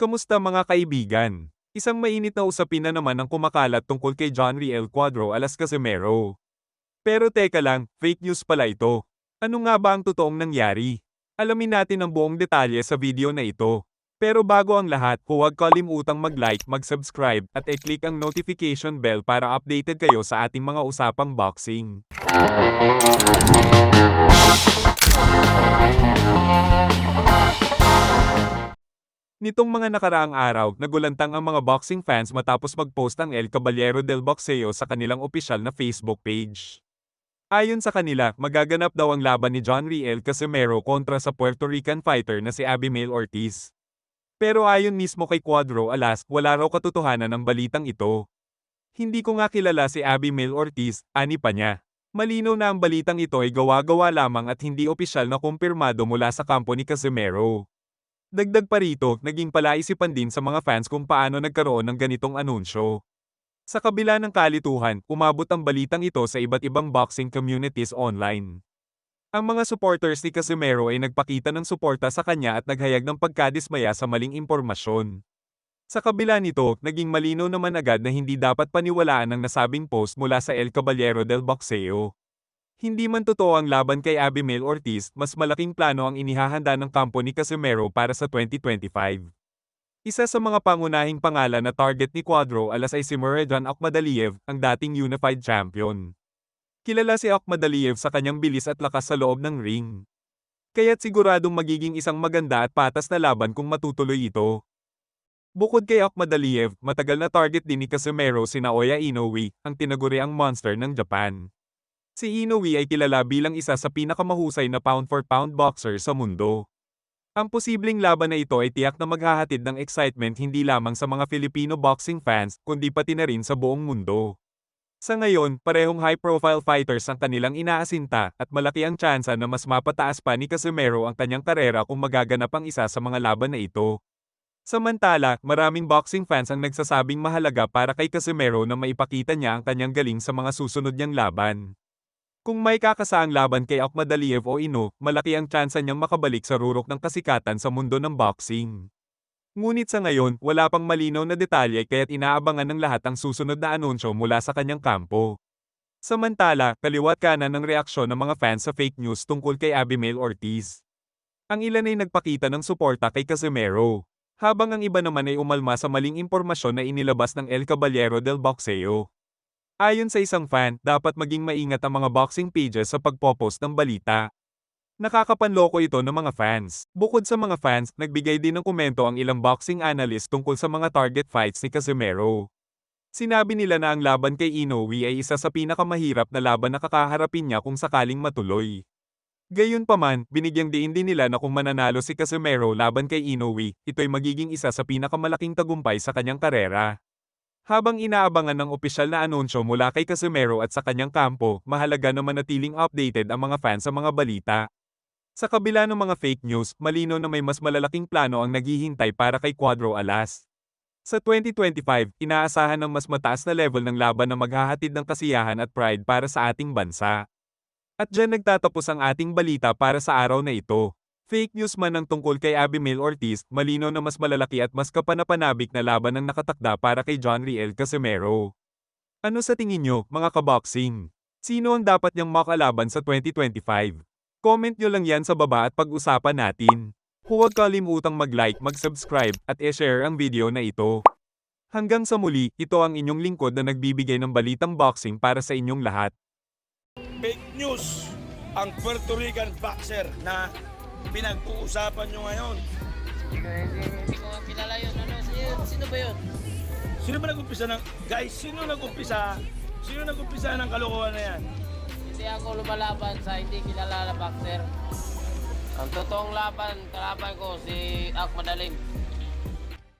Kamusta mga kaibigan? Isang mainit na usapin na naman ang kumakalat tungkol kay John Riel Cuadro alas Casimero. Pero teka lang, fake news pala ito. Ano nga ba ang totoong nangyari? Alamin natin ang buong detalye sa video na ito. Pero bago ang lahat, huwag kalimutang mag-like, mag-subscribe, at i-click ang notification bell para updated kayo sa ating mga usapang boxing. Nitong mga nakaraang araw, nagulantang ang mga boxing fans matapos mag-post ang El Caballero del Boxeo sa kanilang opisyal na Facebook page. Ayon sa kanila, magaganap daw ang laban ni John Riel Casimero kontra sa Puerto Rican fighter na si Abimael Ortiz. Pero ayon mismo kay Cuadro Alas, wala raw katotohanan ng balitang ito. Hindi ko nga kilala si Abimael Ortiz, ani pa niya. Malinaw na ang balitang ito ay gawa-gawa lamang at hindi opisyal na kumpirmado mula sa kampo ni Casimero. Dagdag pa rito, naging palaisipan din sa mga fans kung paano nagkaroon ng ganitong anunsyo. Sa kabila ng kalituhan, umabot ang balitang ito sa iba't ibang boxing communities online. Ang mga supporters ni Casimero ay nagpakita ng suporta sa kanya at naghayag ng pagkadismaya sa maling impormasyon. Sa kabila nito, naging malinaw naman agad na hindi dapat paniwalaan ang nasabing post mula sa El Caballero del Boxeo. Hindi man totoo ang laban kay Abimael Ortiz, mas malaking plano ang inihahanda ng kampo ni Casimero para sa 2025. Isa sa mga pangunahing pangalan na target ni Cuadro Alas ay si Muradjan Akhmadaliev, ang dating unified champion. Kilala si Akhmadaliev sa kanyang bilis at lakas sa loob ng ring. Kaya't siguradong magiging isang maganda at patas na laban kung matutuloy ito. Bukod kay Akhmadaliev, matagal na target din ni Casimero si Naoya Inoue, ang tinaguriang monster ng Japan. Si Inoue ay kilala bilang isa sa pinakamahusay na pound-for-pound boxer sa mundo. Ang posibleng laban na ito ay tiyak na maghahatid ng excitement hindi lamang sa mga Filipino boxing fans, kundi pati na rin sa buong mundo. Sa ngayon, parehong high-profile fighters ang kanilang inaasinta at malaki ang tsansa na mas mapataas pa ni Casimero ang kanyang karera kung magaganap ang isa sa mga laban na ito. Samantala, maraming boxing fans ang nagsasabing mahalaga para kay Casimero na maipakita niya ang kanyang galing sa mga susunod niyang laban. Kung may kakasaang laban kay Akhmadaliev o Ino, malaki ang tsansa niyang makabalik sa rurok ng kasikatan sa mundo ng boxing. Ngunit sa ngayon, wala pang malinaw na detalye kaya't inaabangan ng lahat ang susunod na anunsyo mula sa kanyang kampo. Samantala, kaliwat kanan ng reaksyon ng mga fans sa fake news tungkol kay Abimael Ortiz. Ang ilan ay nagpakita ng suporta kay Casimero, habang ang iba naman ay umalma sa maling impormasyon na inilabas ng El Caballero del Boxeo. Ayon sa isang fan, dapat maging maingat ang mga boxing pages sa pagpopost ng balita. Nakakapanloko ito ng mga fans. Bukod sa mga fans, nagbigay din ng komento ang ilang boxing analyst tungkol sa mga target fights ni Casimero. Sinabi nila na ang laban kay Inoue ay isa sa pinakamahirap na laban na kakaharapin niya kung sakaling matuloy. Gayunpaman, binigyang diin din nila na kung mananalo si Casimero laban kay Inoue, ito'y magiging isa sa pinakamalaking tagumpay sa kanyang karera. Habang inaabangan ng opisyal na anunsyo mula kay Casimero at sa kanyang kampo, mahalaga na manatiling updated ang mga fans sa mga balita. Sa kabila ng mga fake news, malinaw na may mas malalaking plano ang naghihintay para kay Cuadro Alas. Sa 2025, inaasahan ng mas mataas na level ng laban na maghahatid ng kasiyahan at pride para sa ating bansa. At dyan nagtatapos ang ating balita para sa araw na ito. Fake news man ang tungkol kay Abimael Ortiz, malinaw na mas malalaki at mas kapanapanabik na laban ang nakatakda para kay John Riel Casimero. Ano sa tingin nyo, mga kaboxing? Sino ang dapat niyang makalaban sa 2025? Comment nyo lang yan sa baba at pag-usapan natin. Huwag kalimutang mag-like, mag-subscribe, at i-share ang video na ito. Hanggang sa muli, ito ang inyong lingkod na nagbibigay ng balitang boxing para sa inyong lahat. Fake news ang Puerto Rican boxer na pinag-uusapan nyo ngayon. Hindi ko nga kilala yun. Sino ba yun? Sino ba nag-umpisa ng... Guys, sino nag-umpisa ng kalokohan na yan? Hindi ako lumalaban sa hindi kilala na boxer. Ang totoong kalaban ko si Akhmadaliev.